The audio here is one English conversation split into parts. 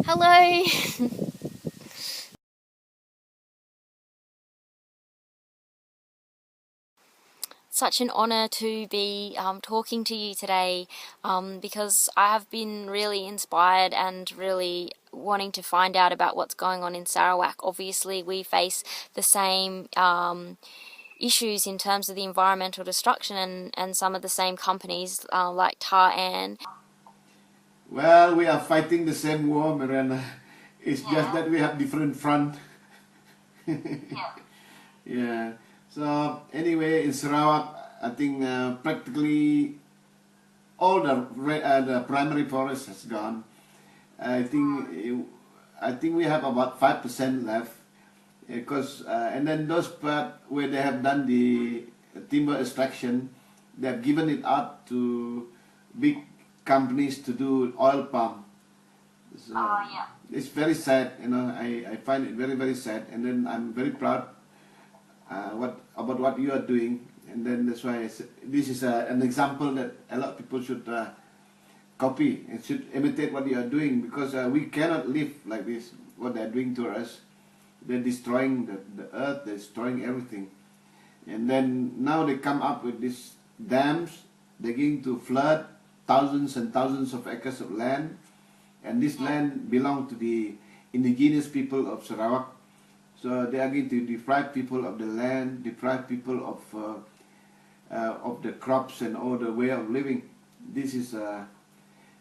Hello. Such an honour to be talking to you today because I have been really inspired and really wanting to find out about what's going on in Sarawak. Obviously, we face the same issues in terms of the environmental destruction and some of the same companies like Tar An. Well, we are fighting the same war, Miranda. It's just that we have different front. Yeah. So anyway, in Sarawak, I think practically all the primary forest has gone. I think we have about 5% left, because and then those part where they have done the timber extraction, they have given it out to big companies to do oil palm. So it's very sad, I find it very, very sad, and then I'm very proud about what you are doing, and then that's why this is an example that a lot of people should copy and should imitate what you are doing, because we cannot live like this, what they're doing to us. They're destroying the earth, they're destroying everything. And then now they come up with these dams, they're going to flood thousands and thousands of acres of land, and this land belongs to the indigenous people of Sarawak. So they are going to deprive people of the land, deprive people of the crops and all the way of living. This is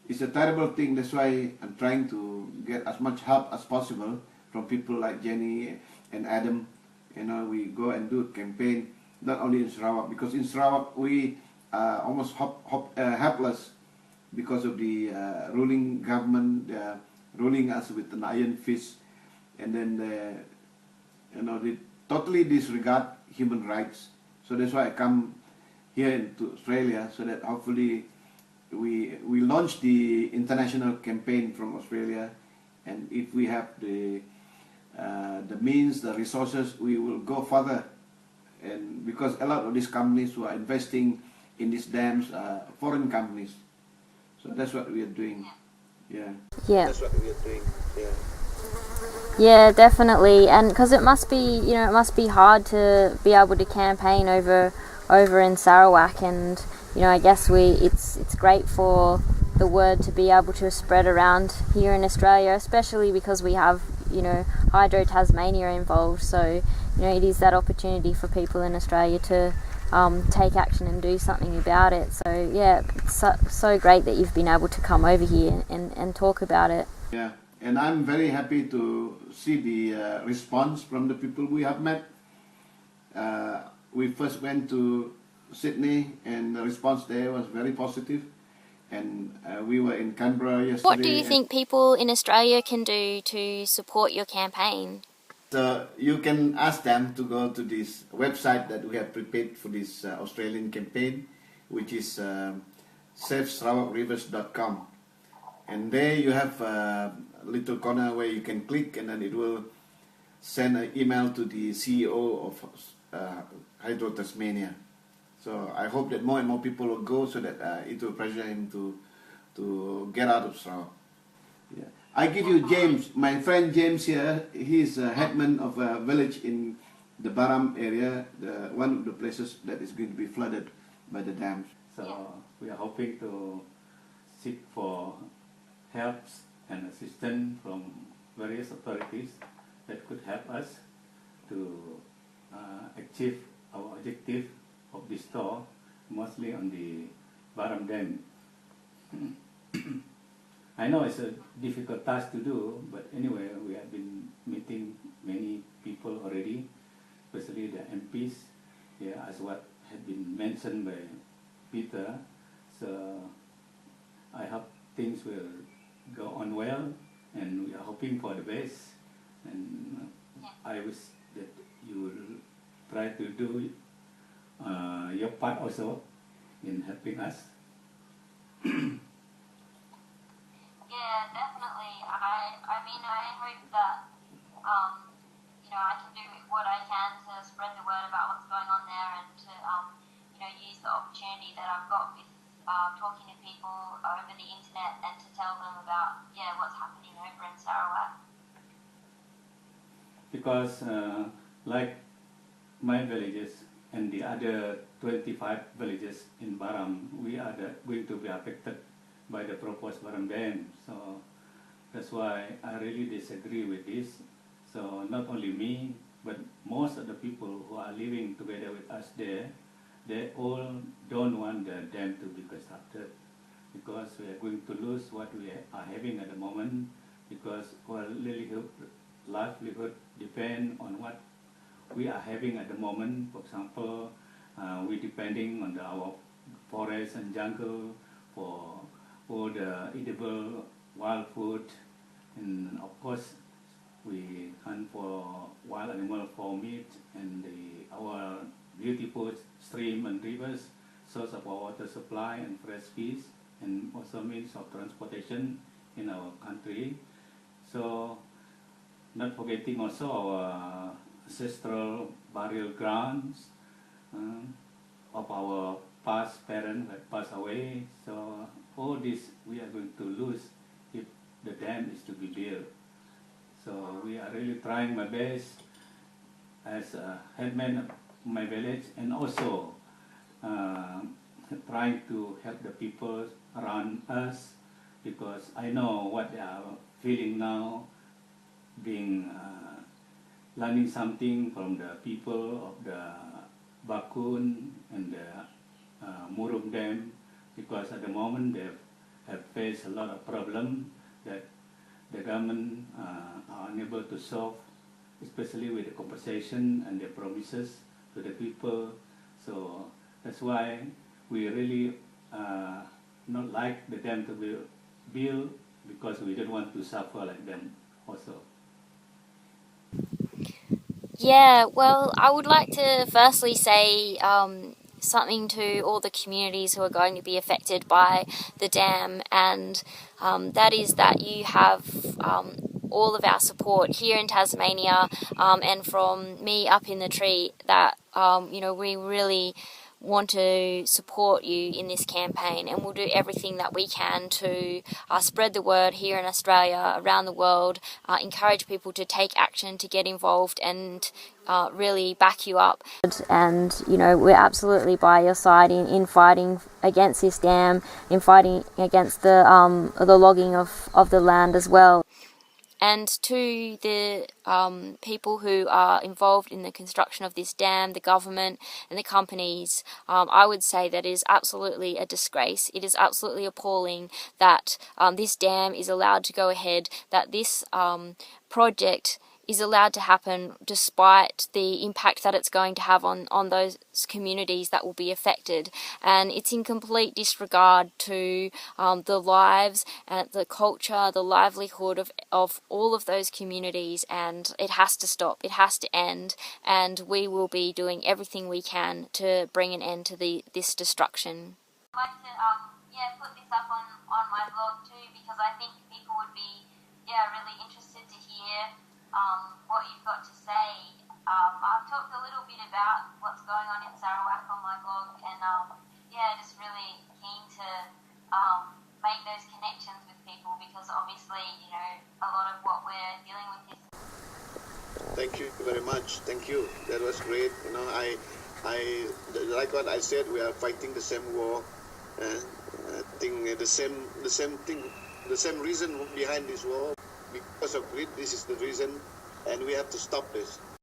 it's a terrible thing. That's why I'm trying to get as much help as possible from people like Jenny and Adam. We go and do a campaign, not only in Sarawak, because in Sarawak we are almost helpless because of the ruling government ruling us with an iron fist, and then they totally disregard human rights. So that's why I come here into Australia, so that hopefully we launch the international campaign from Australia, and if we have the means, the resources, we will go further. And because a lot of these companies who are investing in these dams are foreign companies, so that's what we are doing. Yeah. That's what we are doing. Yeah. Yeah, definitely, and because it must be, it must be hard to be able to campaign over in Sarawak, and I guess it's great for the word to be able to spread around here in Australia, especially because we have Hydro Tasmania involved. So it is that opportunity for people in Australia to take action and do something about it. So yeah, it's so great that you've been able to come over here and talk about it. Yeah. And I'm very happy to see the response from the people we have met. We first went to Sydney, and the response there was very positive. And we were in Canberra yesterday. What do you think people in Australia can do to support your campaign? So you can ask them to go to this website that we have prepared for this Australian campaign, which is safesarawakrivers.com. And there you have a little corner where you can click, and then it will send an email to the CEO of Hydro Tasmania. So I hope that more and more people will go, so that it will pressure him to get out of Sarawak. Yeah. I give you James, my friend James here. He's a headman of a village in the Baram area, one of the places that is going to be flooded by the dams. So we are hoping to seek for help and assistance from various authorities that could help us to achieve our objective of the store, mostly on the Baram Dam. I know it's a difficult task to do, but anyway, we have been meeting many people already, especially the MPs, as what had been mentioned by Peter. So I hope things will go on well, and we are hoping for the best. And I wish that you will try to do your part also in helping us. Yeah, definitely. I mean, I hope that, I can do what I can to spread the word about what's going on there, and to, use the opportunity that I've got with talking to people over the internet, and to tell them about, what's happening over in Sarawak? Because like my villages and the other 25 villages in Baram, we are going to be affected by the proposed Baram Dam. So that's why I really disagree with this. So not only me, but most of the people who are living together with us there, they all don't want the dam to be constructed, because we are going to lose what we are having at the moment, because our livelihood depend on what we are having at the moment. For example, we're depending on our forest and jungle for all the edible wild food, and of course we hunt for wild animal for meat, and our beautiful stream and rivers, source of our water supply and fresh fish, and also means of transportation in our country. So not forgetting also our ancestral burial grounds of our past parents that passed away. So all this we are going to lose if the dam is to be built. So we are really trying my best as a headman of my village, and also trying to help the people around us, because I know what they are feeling now, being learning something from the people of the Bakun and the Murum Dam, because at the moment they have faced a lot of problems that the government are unable to solve, especially with the compensation and the promises to the people. So that's why we really not like the dam to be built, because we don't want to suffer like them also. Yeah, well, I would like to firstly say something to all the communities who are going to be affected by the dam, and that is that you have all of our support here in Tasmania, and from me up in the tree, that we really want to support you in this campaign, and we'll do everything that we can to spread the word here in Australia, around the world, encourage people to take action, to get involved, and really back you up. And we're absolutely by your side in fighting against this dam, in fighting against the logging of the land as well. And to the people who are involved in the construction of this dam, the government and the companies, I would say that it is absolutely a disgrace. It is absolutely appalling that this dam is allowed to go ahead, that this project is allowed to happen despite the impact that it's going to have on those communities that will be affected. And it's in complete disregard to the lives and the culture, the livelihood of all of those communities, and it has to stop, it has to end, and we will be doing everything we can to bring an end to this destruction. I'd like to put this up on my blog too, because I think people would be really interested to hear what you've got to say. I've talked a little bit about what's going on in Sarawak on my blog, and just really keen to make those connections with people, because obviously a lot of what we're dealing with is. Thank you very much. Thank you. That was great. I like what I said. We are fighting the same war, and I think the same thing, the same reason behind this war. Because of greed, this is the reason, and we have to stop this.